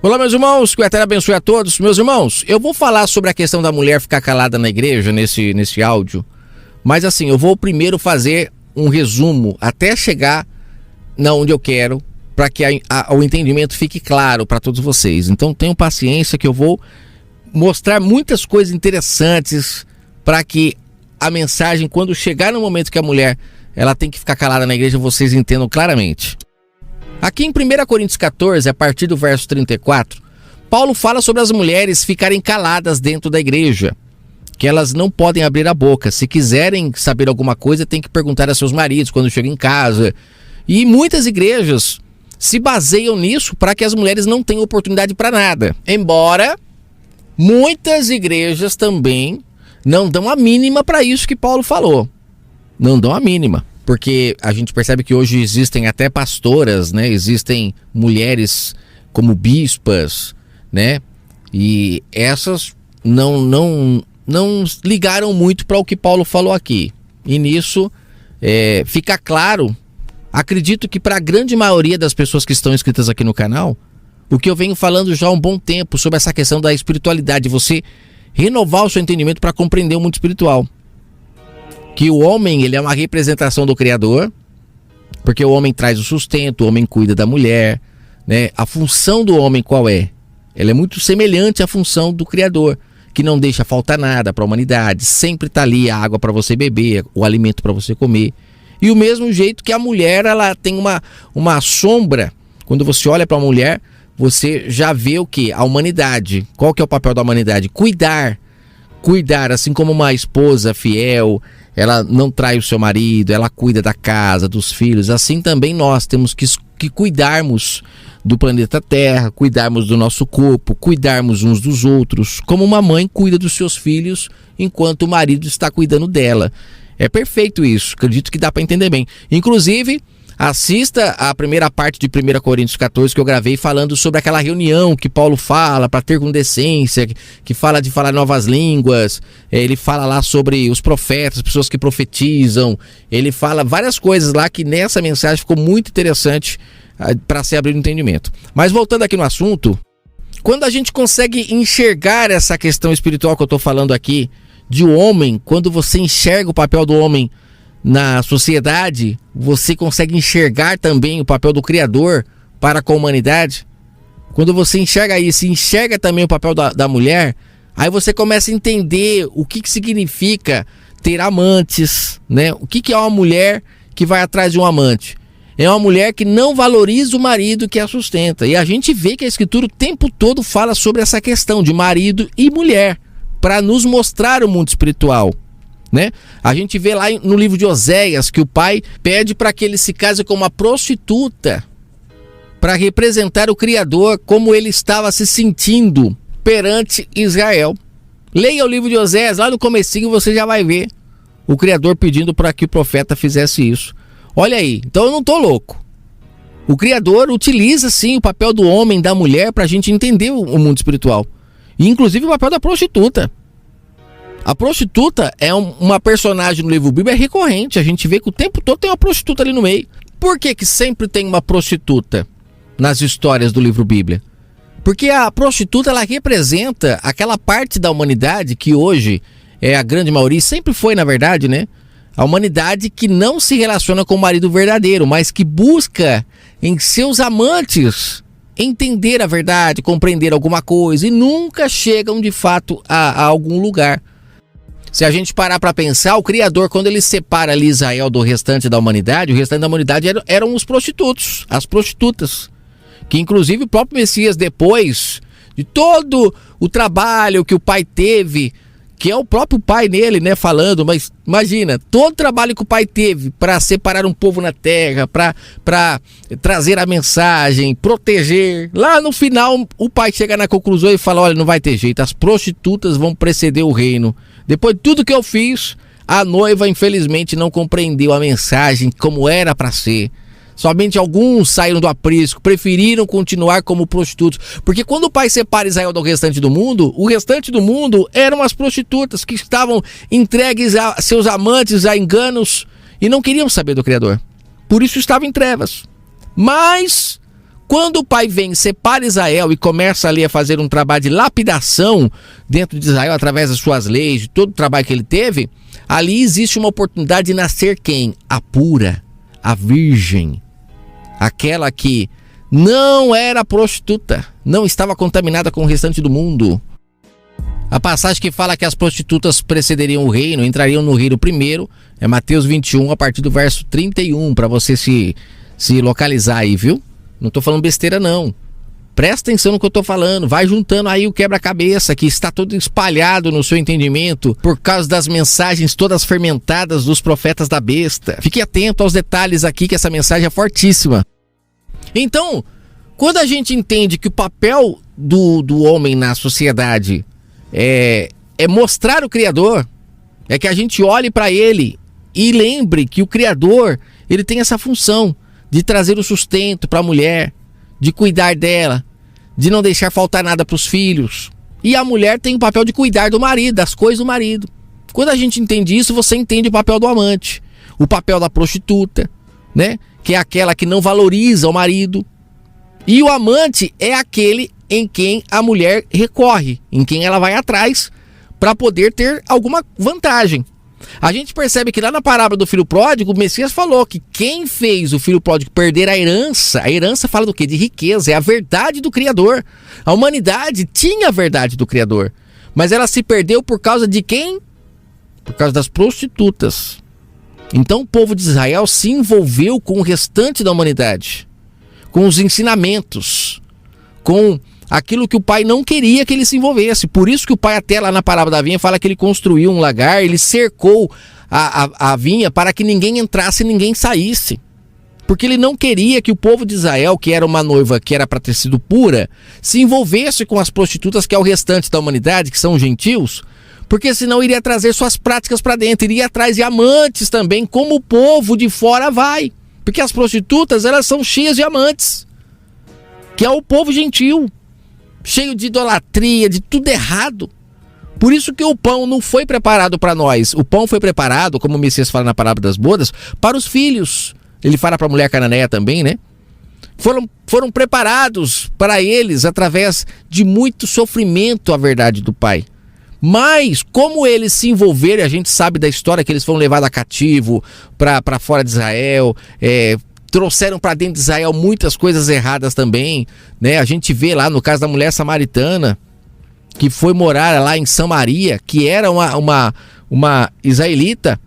Olá, meus irmãos, que o Eterno abençoe a todos. Meus irmãos, eu vou falar sobre a questão da mulher ficar calada na igreja nesse áudio, mas assim, eu vou primeiro fazer um resumo até chegar onde eu quero, para que o entendimento fique claro para todos vocês. Então tenham paciência que eu vou mostrar muitas coisas interessantes para que a mensagem, quando chegar no momento que a mulher ela tem que ficar calada na igreja, vocês entendam claramente. Aqui em 1 Coríntios 14, a partir do verso 34, Paulo fala sobre as mulheres ficarem caladas dentro da igreja, que elas não podem abrir a boca. Se quiserem saber alguma coisa, tem que perguntar a seus maridos quando chegam em casa. E muitas igrejas se baseiam nisso para que as mulheres não tenham oportunidade para nada. Embora muitas igrejas também não dão a mínima para isso que Paulo falou. Não dão a mínima. Porque a gente percebe que hoje existem até pastoras, né? Existem mulheres como bispas, né? E essas não ligaram muito para o que Paulo falou aqui. E nisso fica claro, acredito que para a grande maioria das pessoas que estão inscritas aqui no canal, o que eu venho falando já há um bom tempo sobre essa questão da espiritualidade, você renovar o seu entendimento para compreender o mundo espiritual. Que o homem, ele é uma representação do Criador, porque o homem traz o sustento, o homem cuida da mulher, né? A função do homem qual é? Ela é muito semelhante à função do Criador, que não deixa faltar nada para a humanidade, sempre está ali a água para você beber, o alimento para você comer. E o mesmo jeito que a mulher, ela tem uma sombra, quando você olha para a mulher, você já vê o que? A humanidade. Qual que é o papel da humanidade? Cuidar, assim como uma esposa fiel, ela não trai o seu marido, ela cuida da casa, dos filhos. Assim também nós temos que cuidarmos do planeta Terra, cuidarmos do nosso corpo, cuidarmos uns dos outros, como uma mãe cuida dos seus filhos enquanto o marido está cuidando dela. É perfeito isso, acredito que dá para entender bem. Inclusive, assista a primeira parte de 1 Coríntios 14 que eu gravei falando sobre aquela reunião que Paulo fala para ter com decência, que fala de falar novas línguas, ele fala lá sobre os profetas, pessoas que profetizam, ele fala várias coisas lá que nessa mensagem ficou muito interessante para se abrir o entendimento. Mas voltando aqui no assunto, quando a gente consegue enxergar essa questão espiritual que eu estou falando aqui, de homem, quando você enxerga o papel do homem na sociedade, você consegue enxergar também o papel do Criador para com a humanidade. Quando você enxerga isso, enxerga também o papel da mulher, aí você começa a entender o que significa ter amantes, né? O que é uma mulher que vai atrás de um amante? É uma mulher que não valoriza o marido que a sustenta. E a gente vê que a Escritura o tempo todo fala sobre essa questão de marido e mulher, para nos mostrar o mundo espiritual, né? A gente vê lá no livro de Oséias que o pai pede para que ele se case com uma prostituta para representar o Criador, como ele estava se sentindo perante Israel. Leia o livro de Oséias, lá no comecinho você já vai ver o Criador pedindo para que o profeta fizesse isso. Olha aí, então eu não estou louco. O Criador utiliza sim o papel do homem, da mulher, para a gente entender o mundo espiritual. E inclusive o papel da prostituta. A prostituta é uma personagem no livro bíblico, é recorrente. A gente vê que o tempo todo tem uma prostituta ali no meio. Por que sempre tem uma prostituta nas histórias do livro Bíblia? Porque a prostituta, ela representa aquela parte da humanidade que hoje é a grande maioria, sempre foi na verdade, né? A humanidade que não se relaciona com o marido verdadeiro, mas que busca em seus amantes entender a verdade, compreender alguma coisa e nunca chegam de fato a algum lugar. Se a gente parar para pensar, o Criador, quando ele separa ali Israel do restante da humanidade, o restante da humanidade eram os prostitutos, as prostitutas. Que inclusive o próprio Messias, depois de todo o trabalho que o pai teve, que é o próprio pai nele, né, falando, mas imagina, todo o trabalho que o pai teve para separar um povo na terra, para trazer a mensagem, proteger, lá no final o pai chega na conclusão e fala, olha, não vai ter jeito, as prostitutas vão preceder o reino. Depois de tudo que eu fiz, a noiva infelizmente não compreendeu a mensagem como era para ser. Somente alguns saíram do aprisco, preferiram continuar como prostitutos. Porque quando o pai separa Israel do restante do mundo, o restante do mundo eram as prostitutas que estavam entregues a seus amantes, a enganos, e não queriam saber do Criador. Por isso estavam em trevas. Mas, Quando o pai vem, separa Israel e começa ali a fazer um trabalho de lapidação dentro de Israel, através das suas leis, de todo o trabalho que ele teve, ali existe uma oportunidade de nascer quem? A pura, a virgem, aquela que não era prostituta, não estava contaminada com o restante do mundo. A passagem que fala que as prostitutas precederiam o reino, entrariam no reino primeiro, é Mateus 21, a partir do verso 31, para você se localizar aí, viu? Não tô falando besteira não. Presta atenção no que eu tô falando, vai juntando aí o quebra-cabeça que está todo espalhado no seu entendimento por causa das mensagens todas fermentadas dos profetas da besta. Fique atento aos detalhes aqui que essa mensagem é fortíssima. Então, quando a gente entende que o papel do homem na sociedade é mostrar o Criador, é que a gente olhe para ele e lembre que o Criador, ele tem essa função de trazer o sustento para a mulher, de cuidar dela, de não deixar faltar nada para os filhos. E a mulher tem o papel de cuidar do marido, das coisas do marido. Quando a gente entende isso, você entende o papel do amante, o papel da prostituta, né? Que é aquela que não valoriza o marido. E o amante é aquele em quem a mulher recorre, em quem ela vai atrás para poder ter alguma vantagem. A gente percebe que lá na parábola do filho pródigo, o Messias falou que quem fez o filho pródigo perder a herança fala do quê? De riqueza, é a verdade do Criador. A humanidade tinha a verdade do Criador, mas ela se perdeu por causa de quem? Por causa das prostitutas. Então o povo de Israel se envolveu com o restante da humanidade, com os ensinamentos, com aquilo que o pai não queria que ele se envolvesse. Por isso que o pai, até lá na parábola da vinha, fala que ele construiu um lagar, ele cercou a vinha para que ninguém entrasse e ninguém saísse. Porque ele não queria que o povo de Israel, que era uma noiva que era para ter sido pura, se envolvesse com as prostitutas, que é o restante da humanidade, que são gentios, porque senão iria trazer suas práticas para dentro, iria atrás de amantes também, como o povo de fora vai. Porque as prostitutas, elas são cheias de amantes, que é o povo gentil, cheio de idolatria, de tudo errado. Por isso que o pão não foi preparado para nós. O pão foi preparado, como o Messias fala na parábola das bodas, para os filhos. Ele fala para a mulher cananeia também, né? Foram preparados para eles através de muito sofrimento, a verdade do Pai. Mas como eles se envolveram, a gente sabe da história que eles foram levados a cativo para fora de Israel, trouxeram para dentro de Israel muitas coisas erradas também, né? A gente vê lá no caso da mulher samaritana, que foi morar lá em Samaria, que era uma israelita.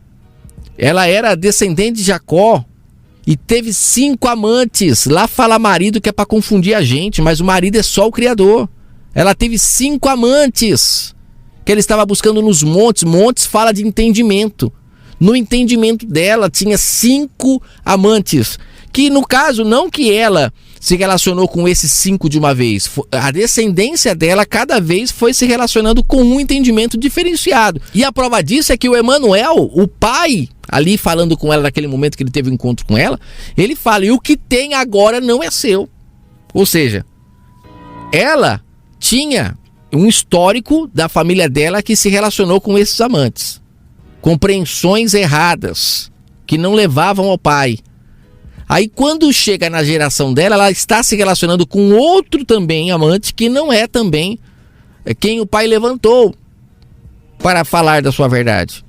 Ela era descendente de Jacó e teve 5 amantes. Lá fala marido, que é para confundir a gente, mas o marido é só o Criador. Ela teve 5 amantes que ela estava buscando nos montes. Montes fala de entendimento. No entendimento dela tinha 5 amantes, que no caso não que ela se relacionou com esses 5 de uma vez, a descendência dela cada vez foi se relacionando com um entendimento diferenciado. E a prova disso é que o Emanuel, o pai, ali falando com ela naquele momento que ele teve um encontro com ela, ele fala: e o que tem agora não é seu. Ou seja, ela tinha um histórico da família dela que se relacionou com esses amantes, compreensões erradas que não levavam ao pai. Aí quando chega na geração dela, ela está se relacionando com outro também amante, que não é também quem o pai levantou para falar da sua verdade.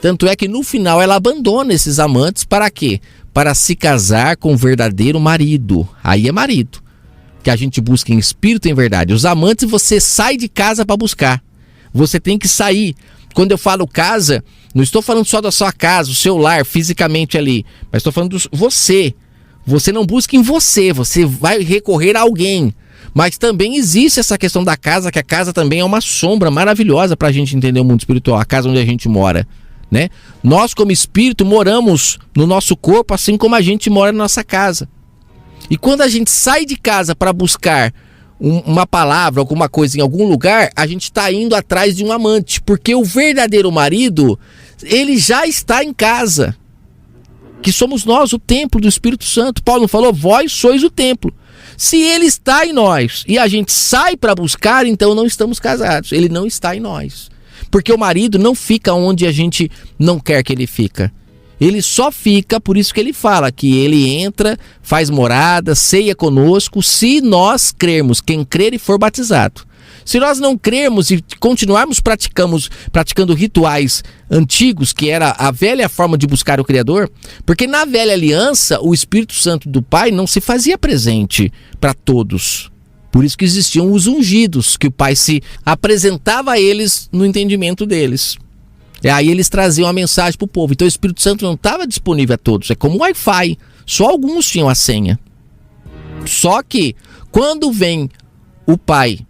Tanto é que no final ela abandona esses amantes para quê? Para se casar com o verdadeiro marido. Aí é marido, que a gente busca em espírito e em verdade. Os amantes você sai de casa para buscar. Você tem que sair. Quando eu falo casa, não estou falando só da sua casa, o seu lar, fisicamente ali, mas estou falando do você. Você não busca em você, você vai recorrer a alguém. Mas também existe essa questão da casa, que a casa também é uma sombra maravilhosa para a gente entender o mundo espiritual, a casa onde a gente mora, né? Nós, como espírito, moramos no nosso corpo, assim como a gente mora na nossa casa. E quando a gente sai de casa para buscar uma palavra, alguma coisa em algum lugar, a gente está indo atrás de um amante, porque o verdadeiro marido, ele já está em casa, que somos nós, o templo do Espírito Santo. Paulo não falou: vós sois o templo. Se ele está em nós e a gente sai para buscar, então não estamos casados, ele não está em nós, porque o marido não fica onde a gente não quer que ele fica. Ele só fica, por isso que ele fala que ele entra, faz morada, ceia conosco, se nós crermos, quem crer e for batizado. Se nós não crermos e continuarmos praticando rituais antigos, que era a velha forma de buscar o Criador, porque na velha aliança o Espírito Santo do Pai não se fazia presente para todos. Por isso que existiam os ungidos, que o Pai se apresentava a eles no entendimento deles. E aí eles traziam a mensagem para o povo. Então o Espírito Santo não estava disponível a todos. É como o Wi-Fi. Só alguns tinham a senha. Só que quando vem o Pai,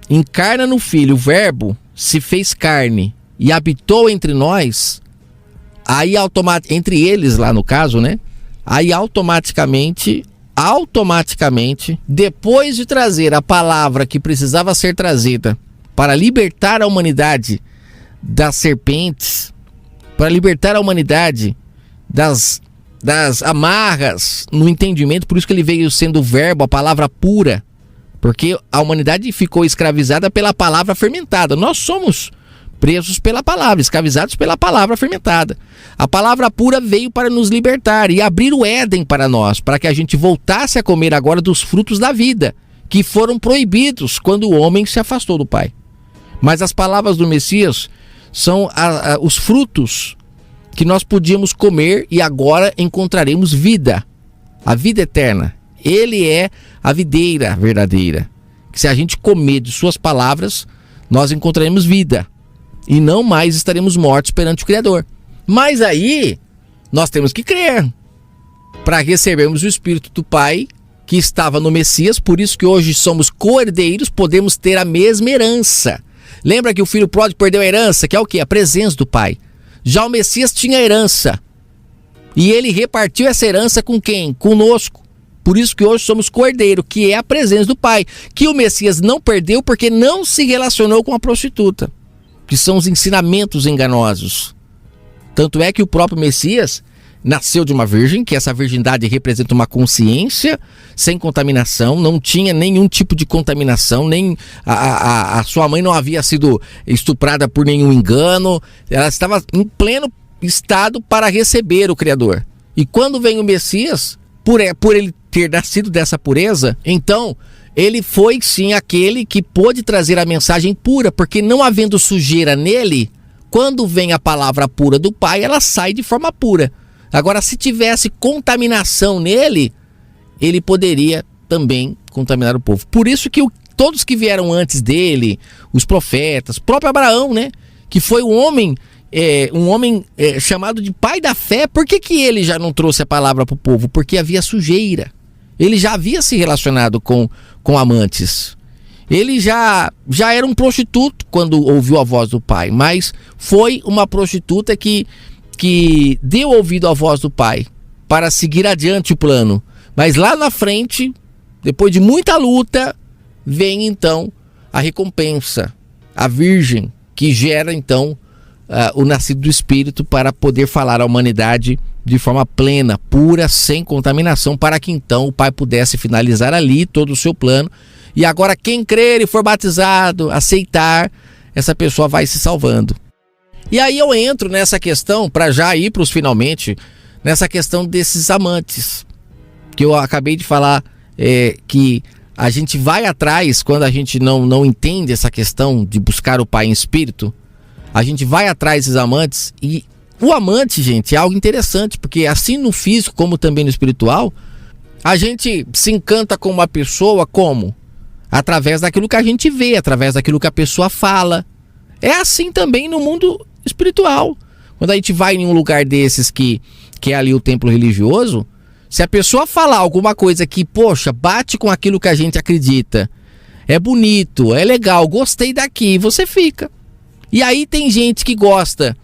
encarna no Filho, o Verbo se fez carne e habitou entre nós, aí entre eles lá no caso, né? Aí automaticamente, depois de trazer a palavra que precisava ser trazida para libertar a humanidade das serpentes, para libertar a humanidade das amarras no entendimento, por isso que ele veio sendo o verbo, a palavra pura, porque a humanidade ficou escravizada pela palavra fermentada. Nós somos presos pela palavra, escravizados pela palavra fermentada. A palavra pura veio para nos libertar e abrir o Éden para nós, para que a gente voltasse a comer agora dos frutos da vida, que foram proibidos quando o homem se afastou do Pai. Mas as palavras do Messias são os frutos que nós podíamos comer e agora encontraremos vida, a vida eterna. Ele é a videira verdadeira, que se a gente comer de suas palavras, nós encontraremos vida e não mais estaremos mortos perante o Criador. Mas aí nós temos que crer para recebermos o Espírito do Pai que estava no Messias. Por isso que hoje somos co-herdeiros, podemos ter a mesma herança. Lembra que o filho pródigo perdeu a herança, que é o quê? A presença do Pai. Já o Messias tinha herança. E ele repartiu essa herança com quem? Conosco. Por isso que hoje somos co-herdeiro, que é a presença do Pai. Que o Messias não perdeu porque não se relacionou com a prostituta. Que são os ensinamentos enganosos. Tanto é que o próprio Messias nasceu de uma virgem, que essa virgindade representa uma consciência sem contaminação, não tinha nenhum tipo de contaminação, nem a sua mãe não havia sido estuprada por nenhum engano, ela estava em pleno estado para receber o Criador. E quando vem o Messias, por ele ter nascido dessa pureza, então ele foi sim aquele que pôde trazer a mensagem pura, porque não havendo sujeira nele, quando vem a palavra pura do Pai, ela sai de forma pura. Agora, se tivesse contaminação nele, ele poderia também contaminar o povo. Por isso que todos que vieram antes dele, os profetas, próprio Abraão, né, que foi um homem chamado de pai da fé, por que ele já não trouxe a palavra para o povo? Porque havia sujeira. Ele já havia se relacionado com amantes. Ele já era um prostituto quando ouviu a voz do Pai, mas foi uma prostituta que deu ouvido à voz do Pai para seguir adiante o plano. Mas lá na frente, depois de muita luta, vem então a recompensa, a virgem, que gera então o nascido do Espírito para poder falar à humanidade de forma plena, pura, sem contaminação, para que então o Pai pudesse finalizar ali todo o seu plano. E agora quem crer e for batizado, aceitar, essa pessoa vai se salvando. E aí eu entro nessa questão, para já ir para os finalmente, nessa questão desses amantes, que eu acabei de falar, que a gente vai atrás, quando a gente não entende essa questão de buscar o Pai em espírito, a gente vai atrás desses amantes. E o amante, gente, é algo interessante, porque assim no físico como também no espiritual, a gente se encanta com uma pessoa como? Através daquilo que a gente vê, através daquilo que a pessoa fala. É assim também no mundo espiritual. Quando a gente vai em um lugar desses que é ali o templo religioso, se a pessoa falar alguma coisa que, poxa, bate com aquilo que a gente acredita, é bonito, é legal, gostei daqui, você fica. E aí tem gente que gosta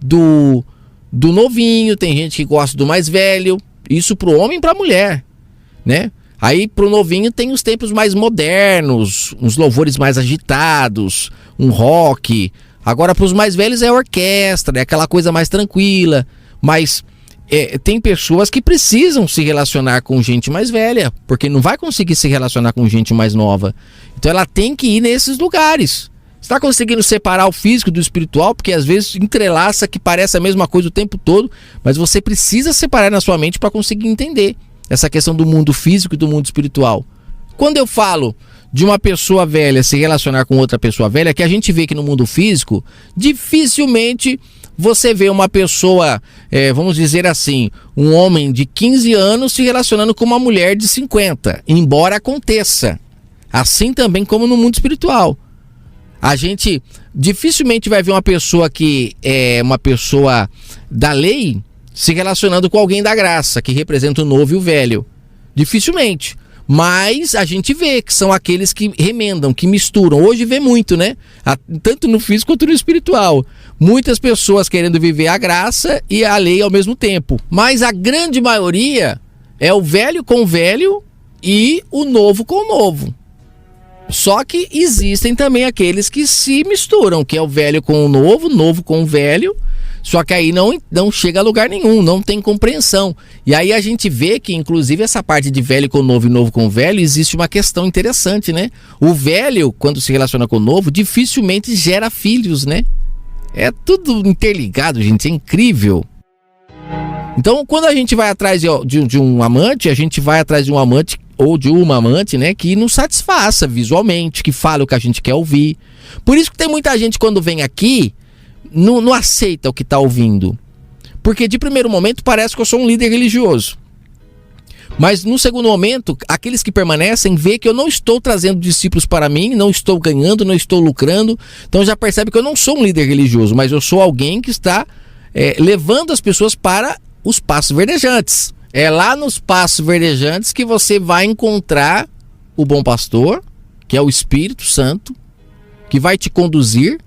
do novinho, tem gente que gosta do mais velho, isso pro homem e pra mulher, né? Aí pro novinho tem os tempos mais modernos, uns louvores mais agitados, um rock. Agora para os mais velhos é orquestra, é aquela coisa mais tranquila. Mas tem pessoas que precisam se relacionar com gente mais velha, porque não vai conseguir se relacionar com gente mais nova. Então ela tem que ir nesses lugares. Está conseguindo separar o físico do espiritual? Porque às vezes entrelaça, que parece a mesma coisa o tempo todo, mas você precisa separar na sua mente para conseguir entender essa questão do mundo físico e do mundo espiritual. Quando eu falo de uma pessoa velha se relacionar com outra pessoa velha, que a gente vê que no mundo físico, dificilmente você vê uma pessoa, vamos dizer assim, um homem de 15 anos se relacionando com uma mulher de 50, embora aconteça. Assim também como no mundo espiritual. A gente dificilmente vai ver uma pessoa que é uma pessoa da lei se relacionando com alguém da graça, que representa o novo e o velho. Dificilmente. Mas a gente vê que são aqueles que remendam, que misturam. Hoje vê muito, né? Tanto no físico quanto no espiritual. Muitas pessoas querendo viver a graça e a lei ao mesmo tempo. Mas a grande maioria é o velho com o velho e o novo com o novo. Só que existem também aqueles que se misturam, que é o velho com o novo com o velho, só que aí não chega a lugar nenhum, não tem compreensão. E aí a gente vê que, inclusive, essa parte de velho com novo e novo com velho, existe uma questão interessante, né? O velho, quando se relaciona com o novo, dificilmente gera filhos, né? É tudo interligado, gente, é incrível. Então, quando a gente vai atrás de um amante, a gente vai atrás de um amante ou de uma amante, né, que nos satisfaça visualmente, que fale o que a gente quer ouvir. Por isso que tem muita gente quando vem aqui, não aceita o que está ouvindo. Porque de primeiro momento parece que eu sou um líder religioso. Mas no segundo momento, aqueles que permanecem vê que eu não estou trazendo discípulos para mim, não estou ganhando, não estou lucrando. Então já percebe que eu não sou um líder religioso, mas eu sou alguém que está levando as pessoas para os passos verdejantes. É lá nos passos verdejantes que você vai encontrar o bom pastor, que é o Espírito Santo, que vai te conduzir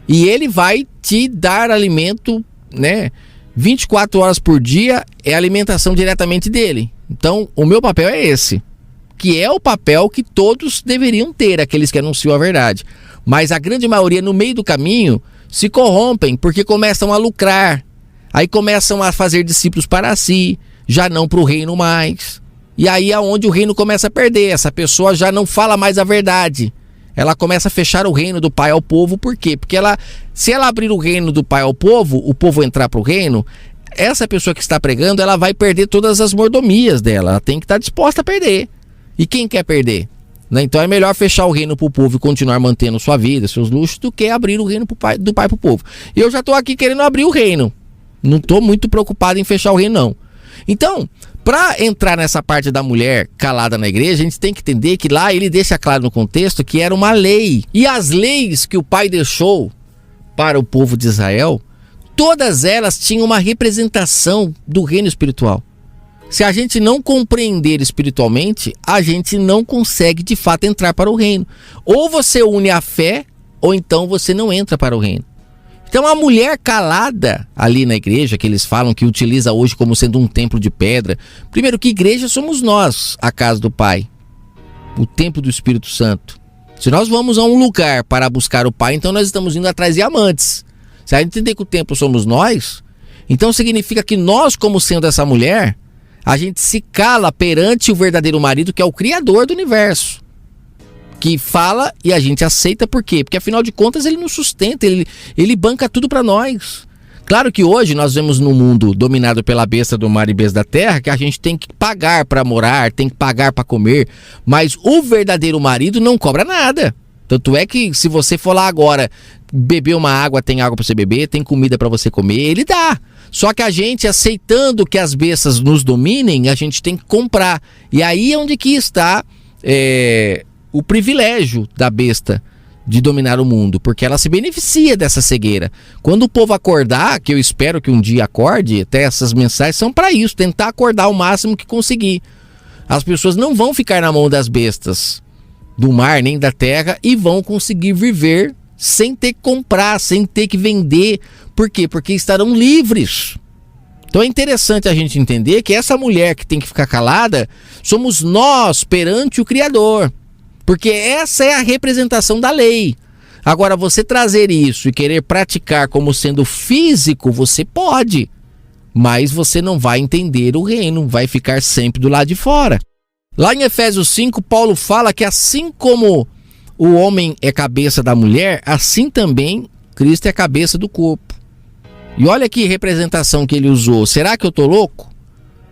e ele vai te dar alimento, né? 24 horas por dia é alimentação diretamente dele. Então, o meu papel é esse, que é o papel que todos deveriam ter, aqueles que anunciam a verdade. Mas a grande maioria, no meio do caminho, se corrompem porque começam a lucrar. Aí começam a fazer discípulos para si, já não para o reino mais. E aí é onde o reino começa a perder. Essa pessoa já não fala mais a verdade. Ela começa a fechar o reino do Pai ao povo. Por quê? Porque se ela abrir o reino do Pai ao povo, o povo entrar para o reino, essa pessoa que está pregando, ela vai perder todas as mordomias dela. Ela tem que estar disposta a perder. E quem quer perder? Né? Então é melhor fechar o reino para o povo e continuar mantendo sua vida, seus luxos, do que abrir o reino do Pai para o povo. E eu já estou aqui querendo abrir o reino. Não estou muito preocupado em fechar o reino, não. Então, para entrar nessa parte da mulher calada na igreja, a gente tem que entender que lá ele deixa claro no contexto que era uma lei. E as leis que o Pai deixou para o povo de Israel, todas elas tinham uma representação do reino espiritual. Se a gente não compreender espiritualmente, a gente não consegue de fato entrar para o reino. Ou você une a fé, ou então você não entra para o reino. Então a mulher calada ali na igreja, que eles falam que utiliza hoje como sendo um templo de pedra. Primeiro, que igreja somos nós, a casa do Pai, o templo do Espírito Santo. Se nós vamos a um lugar para buscar o Pai, então nós estamos indo atrás de amantes. Se a gente entender que o templo somos nós, então significa que nós, como sendo essa mulher, a gente se cala perante o verdadeiro marido, que é o Criador do universo, que fala e a gente aceita. Por quê? Porque afinal de contas ele nos sustenta, ele banca tudo para nós. Claro que hoje nós vemos num mundo dominado pela besta do mar e besta da terra, que a gente tem que pagar para morar, tem que pagar para comer, mas o verdadeiro marido não cobra nada. Tanto é que se você for lá agora beber uma água, tem água para você beber, tem comida para você comer, ele dá. Só que a gente, aceitando que as bestas nos dominem, a gente tem que comprar. E aí é onde que está o privilégio da besta de dominar o mundo, porque ela se beneficia dessa cegueira. Quando o povo acordar, que eu espero que um dia acorde, até essas mensagens são para isso, tentar acordar o máximo que conseguir. As pessoas não vão ficar na mão das bestas do mar nem da terra e vão conseguir viver sem ter que comprar, sem ter que vender. Por quê? Porque estarão livres. Então é interessante a gente entender que essa mulher que tem que ficar calada somos nós perante o Criador. Porque essa é a representação da lei. Agora, você trazer isso e querer praticar como sendo físico, você pode. Mas você não vai entender o reino, vai ficar sempre do lado de fora. Lá em Efésios 5, Paulo fala que assim como o homem é cabeça da mulher, assim também Cristo é cabeça do corpo. E olha que representação que ele usou. Será que eu tô louco?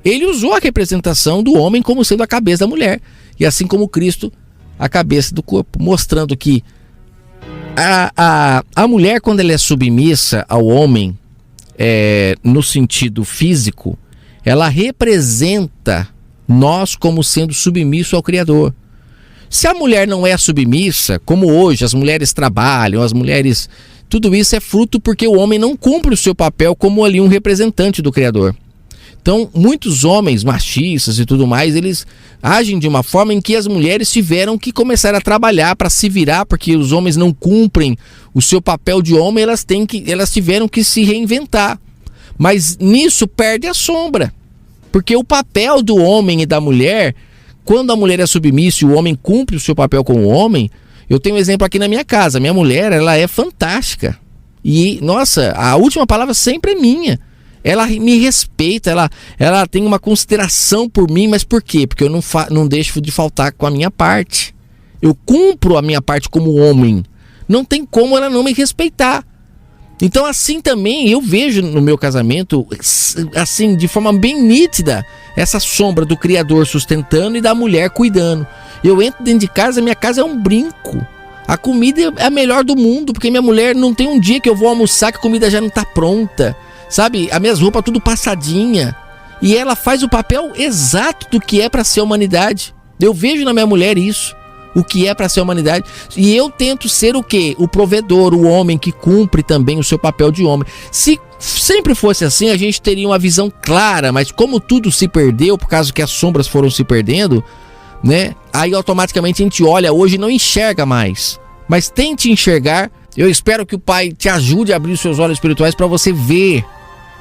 Ele usou a representação do homem como sendo a cabeça da mulher. E assim como Cristo, a cabeça do corpo. Mostrando que a mulher, quando ela é submissa ao homem, no sentido físico, ela representa nós como sendo submisso ao Criador. Se a mulher não é submissa, como hoje as mulheres trabalham, as mulheres... Tudo isso é fruto porque o homem não cumpre o seu papel como ali um representante do Criador. Então, muitos homens machistas e tudo mais, eles agem de uma forma em que as mulheres tiveram que começar a trabalhar para se virar, porque os homens não cumprem o seu papel de homem, elas tiveram que se reinventar. Mas nisso perde a sombra, porque o papel do homem e da mulher, quando a mulher é submissa e o homem cumpre o seu papel como homem, eu tenho um exemplo aqui na minha casa. Minha mulher, ela é fantástica. E, nossa, a última palavra sempre é minha. Ela me respeita, ela tem uma consideração por mim, mas por quê? Porque eu não deixo de faltar com a minha parte. Eu cumpro a minha parte como homem. Não tem como ela não me respeitar. Então, assim também, eu vejo no meu casamento, assim, de forma bem nítida, essa sombra do Criador sustentando e da mulher cuidando. Eu entro dentro de casa, minha casa é um brinco. A comida é a melhor do mundo, porque minha mulher não tem um dia que eu vou almoçar que a comida já não está pronta. Sabe, as minhas roupas tudo passadinha. E ela faz o papel exato do que é para ser a humanidade. Eu vejo na minha mulher isso, o que é para ser a humanidade. E eu tento ser o quê? O provedor, o homem que cumpre também o seu papel de homem. Se sempre fosse assim, a gente teria uma visão clara, mas como tudo se perdeu, por causa que as sombras foram se perdendo, né? Aí automaticamente a gente olha hoje e não enxerga mais. Mas tente enxergar. Eu espero que o Pai te ajude a abrir os seus olhos espirituais para você ver.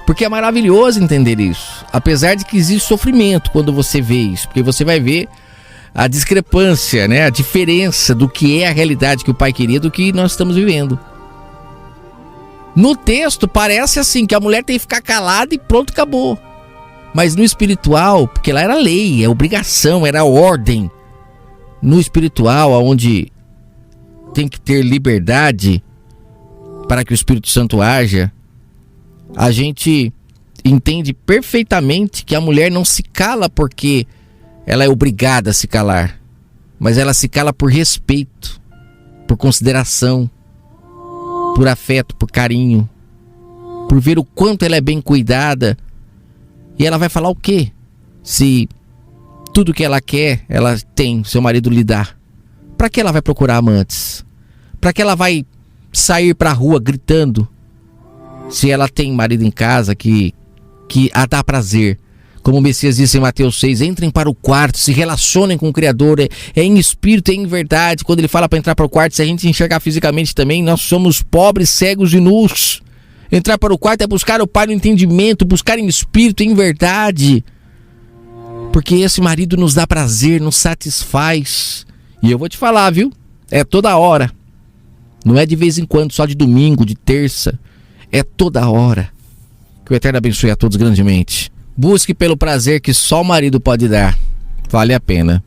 Porque é maravilhoso entender isso. Apesar de que existe sofrimento quando você vê isso. Porque você vai ver a discrepância, né? A diferença do que é a realidade que o Pai queria do que nós estamos vivendo. No texto parece assim, que a mulher tem que ficar calada e pronto, acabou. Mas no espiritual, porque lá era lei, é obrigação, era ordem. No espiritual, onde tem que ter liberdade para que o Espírito Santo haja, a gente entende perfeitamente que a mulher não se cala porque ela é obrigada a se calar, mas ela se cala por respeito, por consideração, por afeto, por carinho, por ver o quanto ela é bem cuidada. E ela vai falar o quê? Se tudo que ela quer, ela tem, seu marido lhe dá. Para que ela vai procurar amantes? Para que ela vai sair para a rua gritando? Se ela tem marido em casa que a dá prazer. Como o Messias disse em Mateus 6, entrem para o quarto, se relacionem com o Criador, é em espírito, é em verdade. Quando ele fala para entrar para o quarto, se a gente enxergar fisicamente também, nós somos pobres, cegos e nus. Entrar para o quarto é buscar o Pai no entendimento, buscar em espírito, em verdade. Porque esse marido nos dá prazer, nos satisfaz. E eu vou te falar, viu? É toda hora. Não é de vez em quando, só de domingo, de terça. É toda hora. Que o Eterno abençoe a todos grandemente. Busque pelo prazer que só o marido pode dar. Vale a pena.